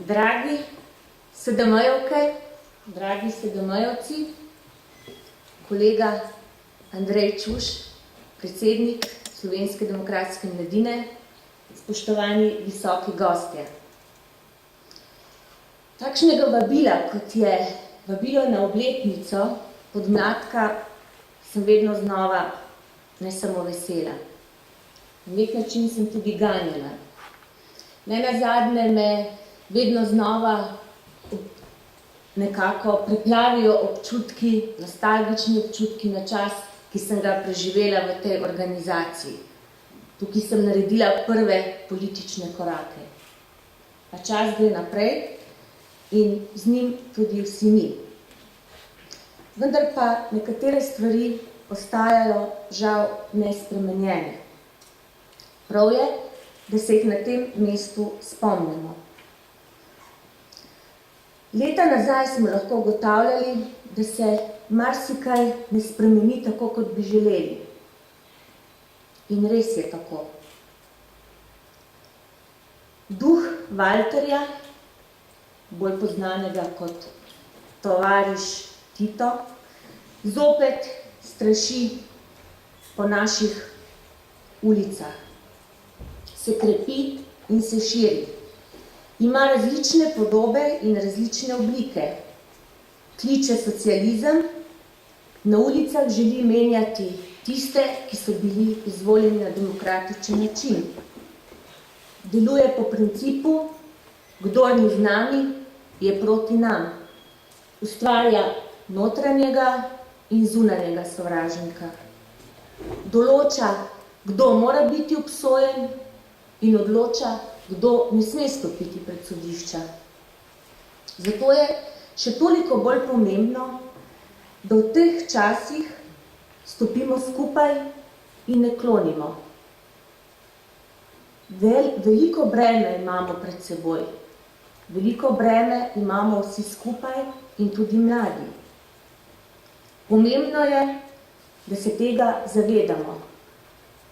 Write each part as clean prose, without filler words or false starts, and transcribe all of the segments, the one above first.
Dragi SDM-jevke, dragi SDM-jevci, kolega Andrej Čuš, predsednik Slovenske demokratske mladine, spoštovani visoki gostje. Takšnega vabila, kot je vabilo na obletnico podmladka, sem vedno znova ne samo vesela. Na nek način sem tudi ganjena. Nenazadnje me vedno znova nekako preplavijo občutki, nostalgični občutki na čas, ki sem ga preživela v tej organizaciji. Tukaj sem naredila prve politične korake. A čas gre naprej in z njim tudi vsi mi. Vendar pa nekatere stvari ostajajo žal nespremenjene. Prav je, da se jih na tem mestu spomnimo. Leta nazaj smo lahko ugotavljali, da se marsikaj ne spremeni tako, kot bi želeli. In res je tako. Duh Valterja, bolj poznanega kot tovariš Tito, zopet straši po naših ulicah. Se krepi in se širi. Ima različne podobe in različne oblike. Kliče socializem, na ulicah želi menjati tiste, ki so bili izvoljeni na demokratičen način. Deluje po principu, kdor ni z nami, je proti nam. Ustvarja notranjega in zunanjega sovražnika. Določa, kdo mora biti obsojen in odloča, kdo ne sme stopiti pred sodišča. Zato je še toliko bolj pomembno, da v teh časih stopimo skupaj in ne klonimo. Veliko breme imamo pred seboj. Veliko breme imamo vsi skupaj in tudi mladi. Pomembno je, da se tega zavedamo.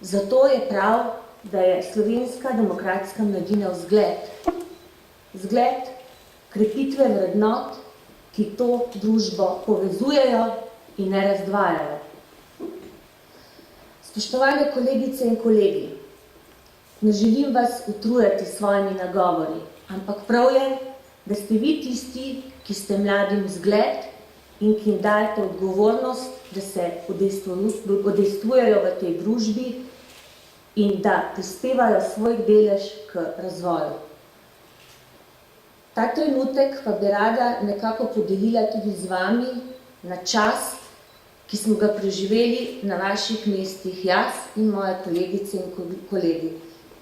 Zato je prav, da je Slovenska demokratska mladina vzgled. Vzgled krepitve vrednot, ki to družbo povezujejo in ne razdvajajo. Spoštovane kolegice in kolegi, ne želim vas utrujati s svojimi nagovori, ampak prav je, da ste vi tisti, ki ste mladim vzgled in ki jim dajete odgovornost, da se udejstvujejo v tej družbi in da prispevajo svoj delež k razvoju. Ta trenutek pa bi rada nekako podelila tudi z vami na čas, ki smo ga preživeli na vaših mestih jaz in moje kolegice in kolegi.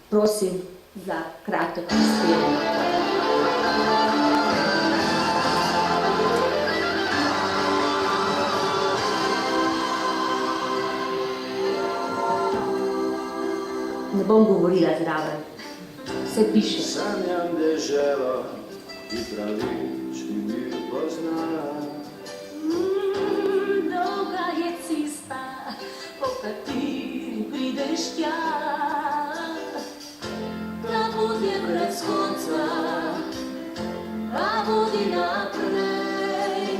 Prosim za kratek prispevek. Ne bom govorila zraven. Vse piše. Sanjam deželo, ki pravični mir pozna. Dolga je cesta, po kateri prideš tja. Ta pot je brez konca, a vodi naprej.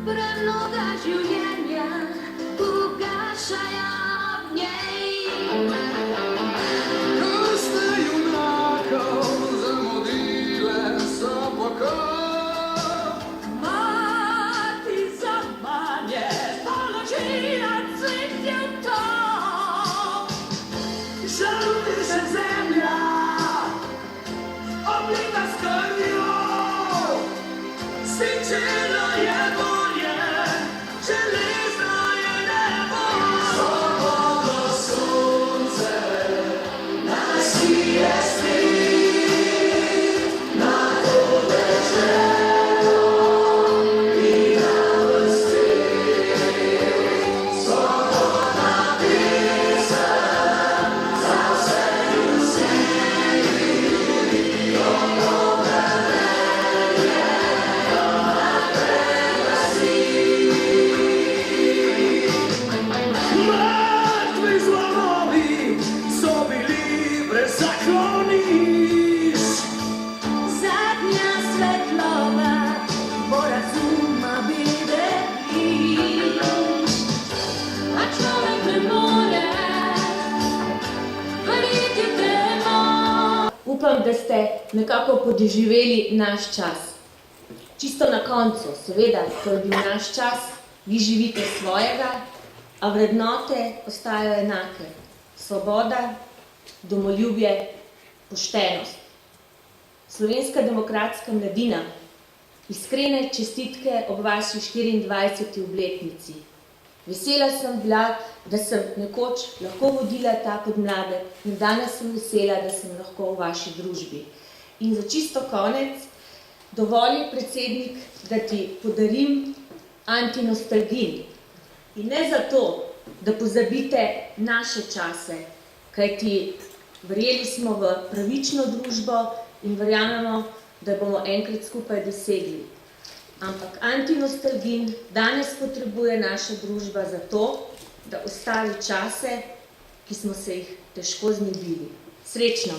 Premnoga življenja ugašajo v njej. Upam, da ste nekako podoživeli naš čas. Čisto na koncu, seveda, to je bil naš čas, vi živite svojega, a vrednote ostajajo enake. Svoboda, domoljubje, poštenost. Slovenska demokratska mladina, iskrene čestitke ob vaši 24. obletnici. Vesela sem bila, da sem nekoč lahko vodila ta podmladek in danes sem vesela, da sem lahko v vaši družbi. In za čisto konec, dovolj, predsednik, da ti podarim antinostalgin. In ne zato, da pozabite naše čase, kajti verjeli smo v pravično družbo in verjamemo, da bomo enkrat skupaj dosegli. Ampak antinostalgin danes potrebuje naša družba za to, da ustavi čase, ki smo se jih težko znebili. Srečno!